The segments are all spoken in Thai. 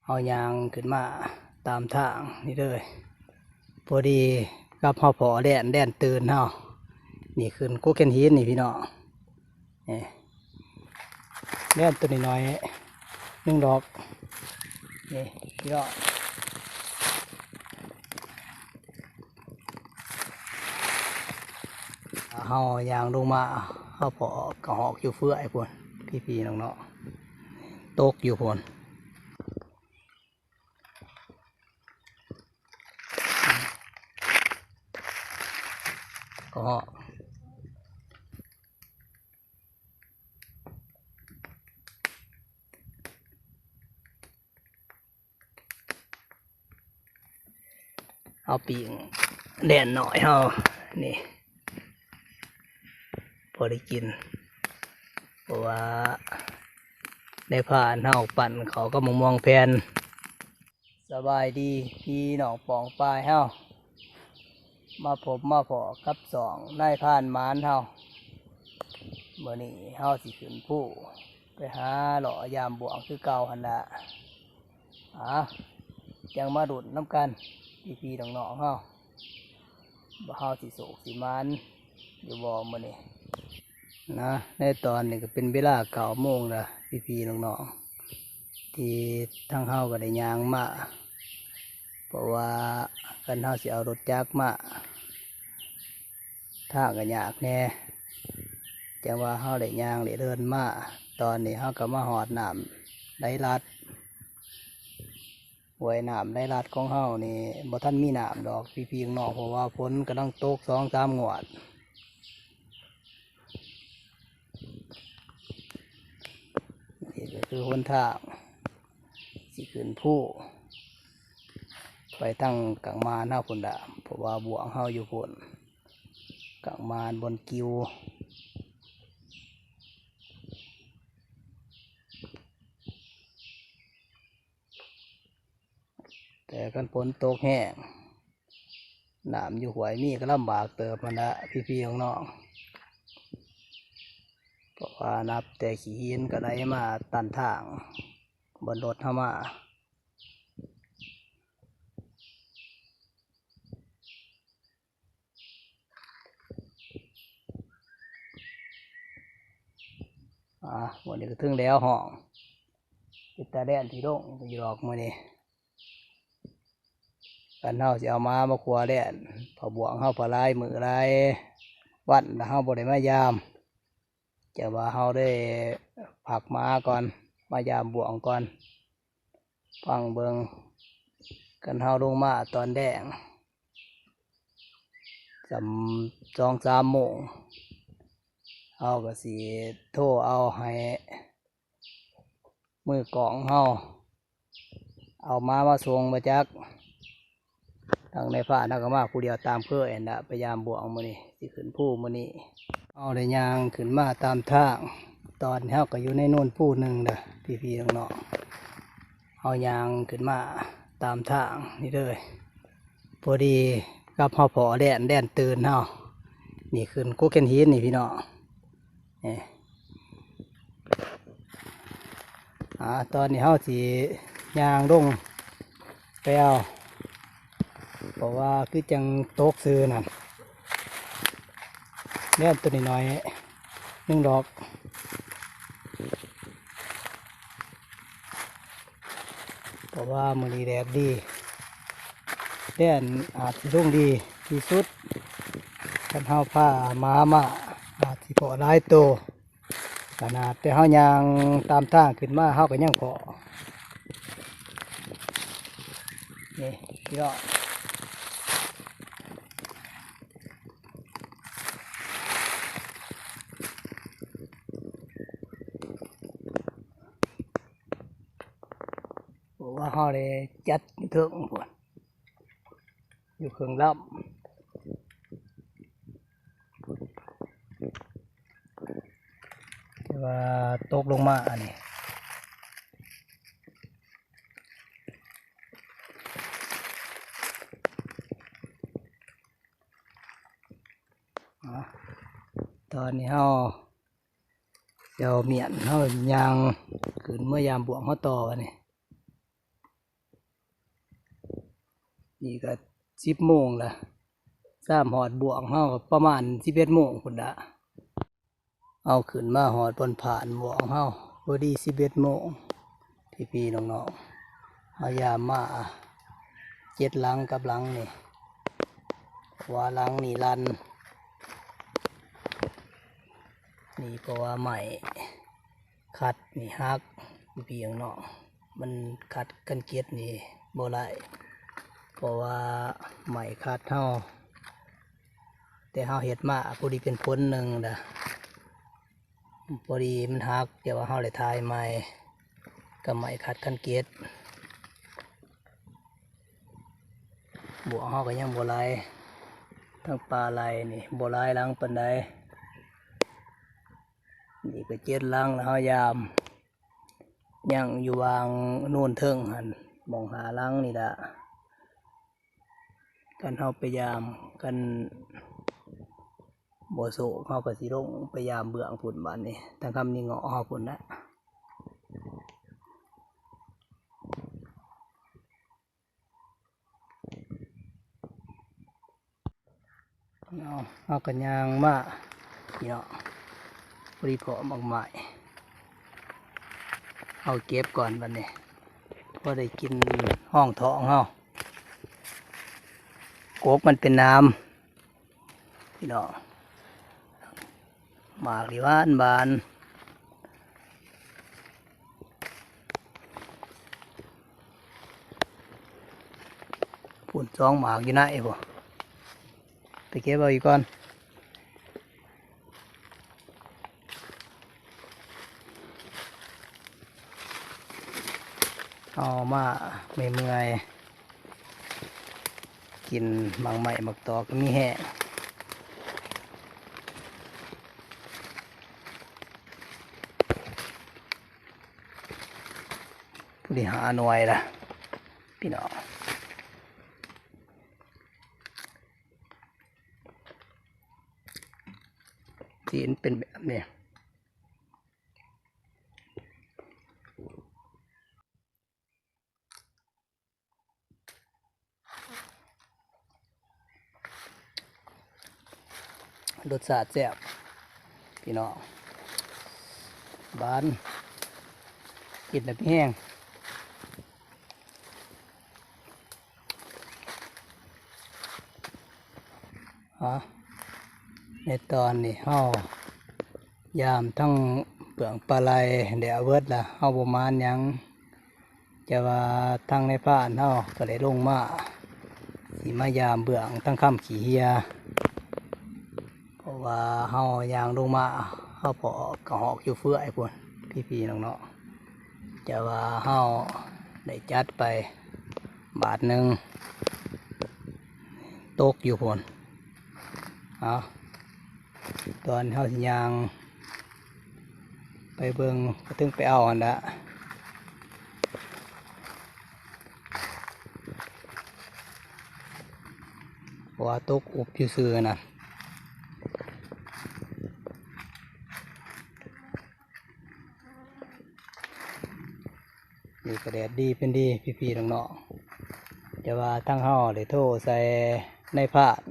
เอายางขึ้นมาตามทางนี่เลยพอดีกับเฮาพอแดนตื่นเฮานี่ขึ้นกูเคนหินนี่พี่น้องนี่แดนตัวน้อยๆ1 ดอกนี่พี่น้องเฮายางลงมาเฮาพอกระหอกอยู่เฟื่อยพุ่นพี่ๆน้องๆตกอยู่พุ่นก็เอาปีงแดนหน่อยเอานี่พอได้กินเพราะว่าได้ผ่านเฮาปั่นเขาก็มองแผนสบายดีพี่น้องปองปลายเฮามาพบมาพอกับ2นายผ่านมานเฮาเมื่อนี้เฮาสิขึ้นผู้ไปหาหล่อยามบวงคือเก่าหันละยังมาดุดน้ำกันพี่น้องๆเฮาบ่เฮาสิโศกสิมานอยู่บ่มื้อนี้นะในตอนนี้ก็เป็นเวลา9 โมงละพี่น้องๆที่ทั้งเฮาก็ได้ย่างมาเพราะว่ากันเฮาสิเอารถจักรมาทางก็ยากแน่แต่ว่าเฮาได้ย่างได้เดินมาตอนนี้เฮาก็มาหอดน้ำไหลลัดห้วยน้ำไหลลัดของเฮานี่บ่ทันมีน้ำดอกพี่น้องเพราะว่าฝนกำลังตก2-3 งวดนี่ก็คือหนทางสิขึ้นผู้ไปตั้งกลางมานเฮาพุ่นละเพราะว่าบวงเฮาอยู่พุ่นกลางมานบนกิวแต่กันฝนตกแห้งน้ำอยู่ห้วยมีก็ลำบากเติบมันละพี่น้องเพราะว่านับแต่ขี้หินก็ได้มาตันทางบนรถเฮามาวันนี้ก็ถึงแล้วห้องติดตาแดนที่โด่งอยู่ดอกมื้อนี้กันเฮาสิเอามาขัวแดนพอบวงเฮาพอลายมือลายวันแล้วเฮาบ่ได้มายามจะว่าเฮาได้ผักมาก่อนมายามบวงก่อนฟังเบิงกันเฮาลงมาตอนแดง2-3 โมงเฮาก็สิโทรเอาให้มือกองเฮาเอามาส่งมาจักทางในฝ่านักก็มาผู้เดียวตามเคยนะพยายามบวงมื้อนี้สิขึ้นผู้มื้อนี้เอาได้ยางขึ้นมาตามทางตอนเฮาก็อยู่ในโน่นผู้หนึ่งเด้อพี่น้องๆเอายางขึ้นมาตามทางนี่เลยพอดีกับเฮาพอแดนตื่นเฮานี่ขึ้นกูเคนหินนี่พี่น้องนี่ตอนนี้เฮาสิยางลงไปเอาเพราะว่าคือจังโต๊กซื้อนั่นแล่นตัวน้อยๆ1 ดอกเพราะว่ามื้อนี้แดดดีแล่นอาจสิลงดีที่สุดกันเฮาพามาอาจสิพอหลายโตขนาดแต่เฮายางตามทางขึ้นมาเฮาก็ยังพอนี่พี่น้องบอกว่าเฮาได้จัดเครื่องพุ่นอยู่เครื่องลำแต่ว่าตกลงมาอันนี้ตอนนี้เฮาเดี๋ยวเมียนเฮายางขึ้นเมื่อยามบวงเฮาต่อนี่ นี่ก็10 โมงละหอดบ่วงเฮาก็ประมาณ11 โมงพุ่นละเอาขึ้นมาหอดบนผ่านบ่วงเฮาพอดี11 โมงพี่น้องๆเอายามมา7 หลังกับหลังนี่ว่าหลังนี่ลันนี่เพราะว่าใหม่คัดนี่ฮักพี่น้องมันคัดกันเกียดนี่บ่ได้เพราะว่าใหม่คัดเฮาแต่เฮาเฮ็ดมาพอดีเป็นผลหนึ่งนะพอดีมันฮักเดี๋ยวว่าเฮาเลยทายใหม่กับใหม่คัดกันเกียดบวกเฮาก็ยังบ่หลายทั้งปลาไหลนี่บ่หลายหลังปานใดนี่ก็7 หลังแล้วเฮายามยังอยู่วางนู่นเทิงหันมองหาหลังนี่ล่ะกันเฮาพยายามกันบ่โซเฮาก็สิลงพยายามเบื้องพุ่นบัดนี้ทางคำนี้เงาะเฮาพุ่นนะเอากันยางมาพี่น้องพอดีพอมากมายเอาเก็บก่อนบัดนี้พอได้กินห้องท้องเฮาโกกมันเป็นน้ำพี่น้องหมากที่บ้านบานฝุ่น2 หมากอยู่ไหนบ่ไปเก็บเอาอีกก่อนเอามาเมื่อยกินหมากใหม่หมากตอกก็มีแห้งผู้ที่หาหน่วยละพี่น้องที่เป็นแบบนี้รสชาติแซ่บพี่น้องบานกินแบบแห้งในตอนนี้เฮายามทั้งเปลืองปลาไหลเดี๋ยวเวิร์ดละเฮาประมาณยังจะว่าทั้งในบ้านเฮาก็ได้ลงมาสีมายามเบื้องทั้งค่ำขี้เหียเพราะว่าเฮายางลงมาเฮาพอกระหอกอยู่เฟื่อยพุ่นพี่น้องๆจะว่าเฮาได้จัดไปบาทหนึ่งตกอยู่พุ่นตอนเฮาสิยางไปเบิ่งก็ถึงไปเอาอันละว่าตกอุบอยู่ซื่อนะนี่ก็แดดดีเป็นดีพี่น้องๆแต่ว่าทั้งเฮาได้โทรใส่ในพาด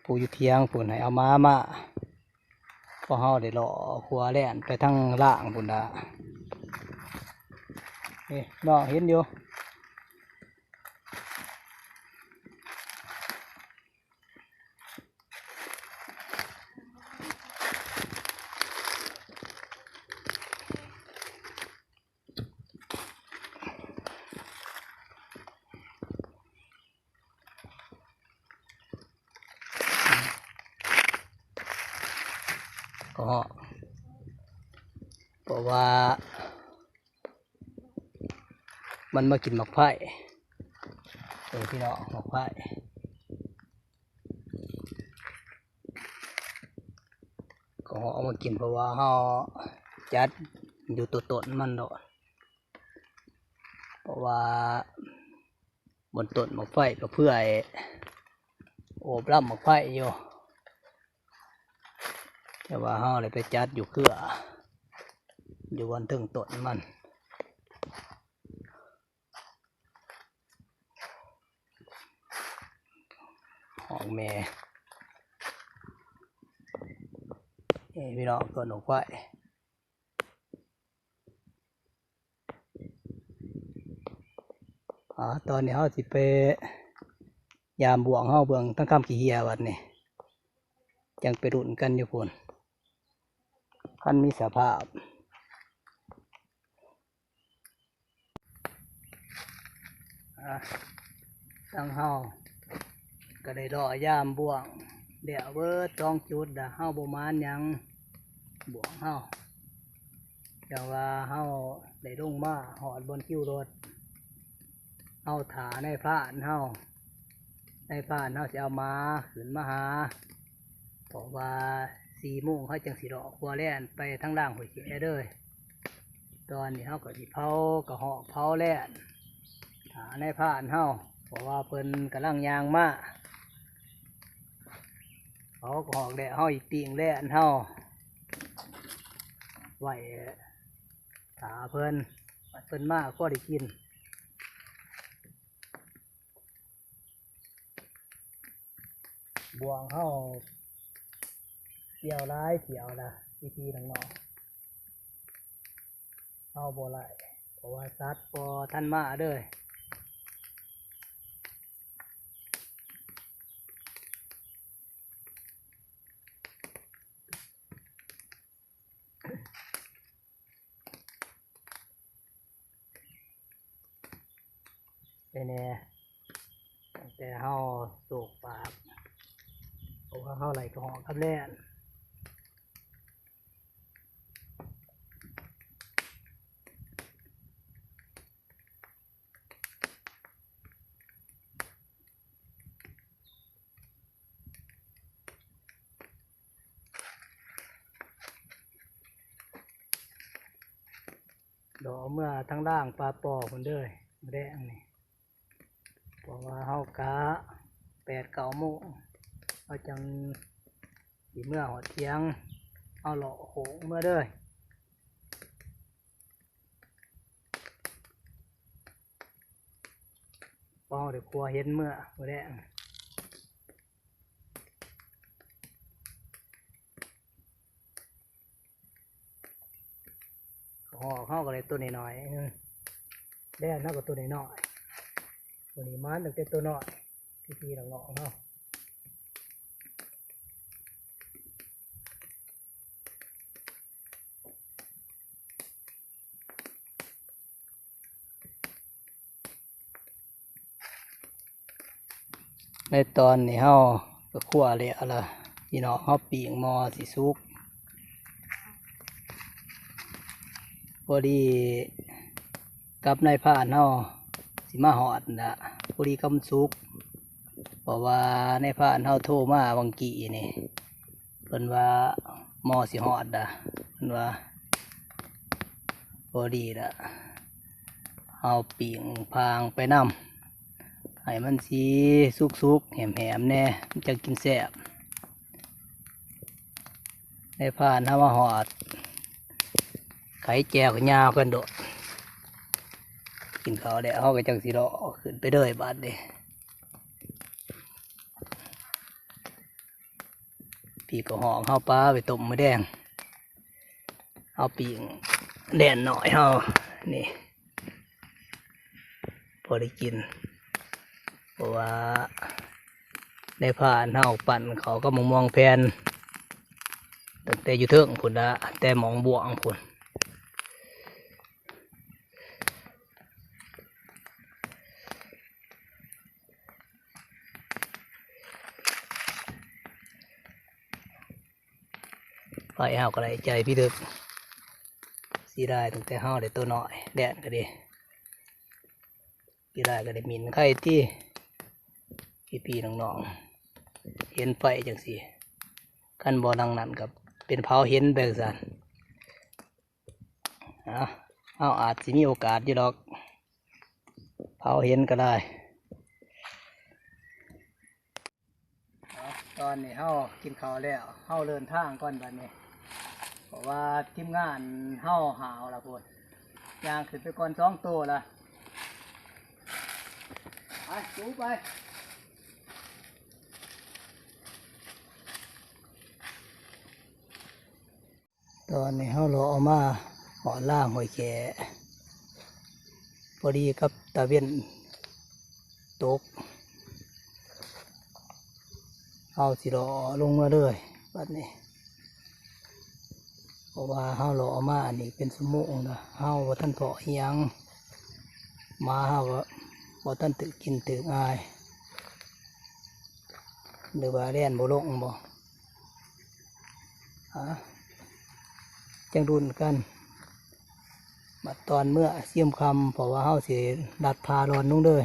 ผู้อยู่เทียงพุ่นให้เอามาพอเฮาได้เลาะหัวแล่นไปทั้งล่างพุ่นละนี่น้องเห็นอยู่ก็เพราะว่ามันมากินหมากไผ่พี่น้องหมากไผ่ก็เอามากินเพราะว่าเขาจัดอยู่ตัวต้นมันดอกเพราะว่าบนต้นหมากไผ่ก็เพื่อโอบรับหมากไผ่อยู่แต่ว่าเขาเลยไปจัดอยู่เครืออยู่บนถึงต้นมัน ของแม่นี่พี่น้องตัวหนูควายตอนนี้เขาสิไปยามบ่วงเขาเบิ่งตั้งคำขี้เหียวัดนี่ยังไปรุ่นกันอยู่พุ่นคันมีสภาพตั้งเฮาก็ได้รอยามบ่วงเดี๋ยวเบิดต้องจุดเฮาบ่มานยังบ่วงเฮาจังว่าเฮาได้ลงมาหอดบนคิวรถเฮาถาในพระเฮาสิเอามาขึ้นมาหาเพราะว่า4 โมงเขาจังสิรอครัวแล่นไปทั้งล่างหัวเขียเลยตอนนี้เฮาก็สิเผากระหอกเผาแล่นถาในพระเฮาเพราะว่าเพิ่นกำลังยางมาเผากระหอกแล่เฮาอีกปิ่งแล่นเฮาไว้ถาเพิ่นมาก็ได้กินบ่วงเฮาเกี่ยวร้ายเกี่ยวละพี่ๆน้องๆเฮาบ่ไล่เพราะว่าสัตว์บ่ทันมาเด้อเป็นแน่แต่เฮาโศกปากเพราะว่าเฮาไหลกระหอกกับแล่นดอกเมื่อทั้งล่างปลาปอคนเด้อแดงนี่เพราะว่าเฮากะ8-9 โมงเอาจังสิเมื่อหอดเที่ยงเอาหล่อโหงเมื่อเด้อพอเดี๋ยวครัวเห็นเมื่อแดงห่อเข้ากับเลยตัวน้อยๆแดงเท่ากับตัวน้อยๆตัวนี้มันตั้งแต่ตัวน้อยพี่ๆน้องๆเนาะในตอนนี้เฮาก็คั่วเลยอะไรพี่น้องเฮาปีงมอสิสุกพอดีกับนายพรานเฮาสิมาหอดนะพอดีกำสุกเพราะว่านายพรานเฮาโทรมาวังกี้นี่เพิ่นว่ามอสิหอดเพิ่นว่าพอดีละเฮาปีงพางไปนำให้มันสีสุกๆแหมๆแน่มันจะกินแซ่บนายพรานเฮามาหอดไข่แก้วกับยาเพิ่นโดดกินข้าวแล้วเขาก็จังสิรอขึ้นไปเด้อบาดเด้พี่ก็ห่อข้าวปลาไปต้มมะแดงเอาปีงแดนหน่อยเขานี่พอได้กินเพราะว่าในผ่านเฮาปั่นเขาก็มองแผนตั้งแต่อยู่เทิงพุ่นละแต่มองบ่วงพุ่นไปเฮาก็ได้ใจพี่ดึกสีได้ตั้งแต่เฮาได้ตัวน้อยแดดก็ดีสีได้ก็ได้มินไข่ที่พี่น้องๆเห็นไฟจังสิขั้นบ่อดังนั้นกับเป็นเผาเห็นแบบนั้นเอาอาจสิมีโอกาสอยู่ดอกเผาเห็นก็ได้ตอนนี้เฮากินข้าวแล้วเฮาเดินทางก่อนบัดนี้เพราะว่าทีมงานเฮาหาวละพุ่นย่างขึ้นไปก่อน2 ตัวละไปจูไป ตอนนี้เฮาเลาะออกมาหอล่างหอยแขพอดีกับตะเวนตกเฮาสิเลาะลงมาเลยบัดนี้เพราะว่าเฮาเลาะออกมาอันนี้เป็นสมุงนะเฮาบ่ทันเพาะอิหยังมาเฮาก็บ่ทันตึกกินตึกอายหรือว่าแล่นบ่ลงบ่จังรุ่นกันมาตอนเมื่อเสี่ยมคำเพราะว่าเฮาสิดัดพาร้อนลงเลย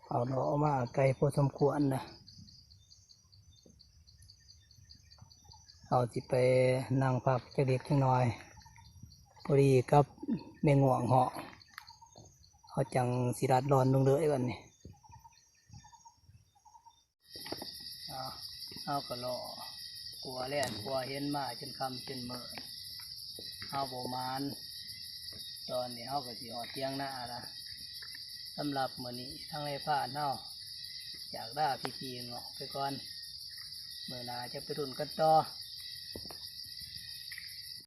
เอาเนาะมาไกลพอสมควรนะเอาสิไปนั่งพักจักเล็กจักน้อยพอดีกับแมงง่วงเหาะเขาจังสิดัดร้อนลงเลยวันนี้เอาก็รอกลัวแล่นกลัวเห็นมาจนคำจนเมื่อเอาโบมานตอนนี้เอาก็สิหอดเตียงหน้าละสำหรับมื้อนี้ทั้งในผ้าเน่าอยากได้พี่ๆเงาะไปก่อนเมื่อนาจะไปรุ่นกันต่อ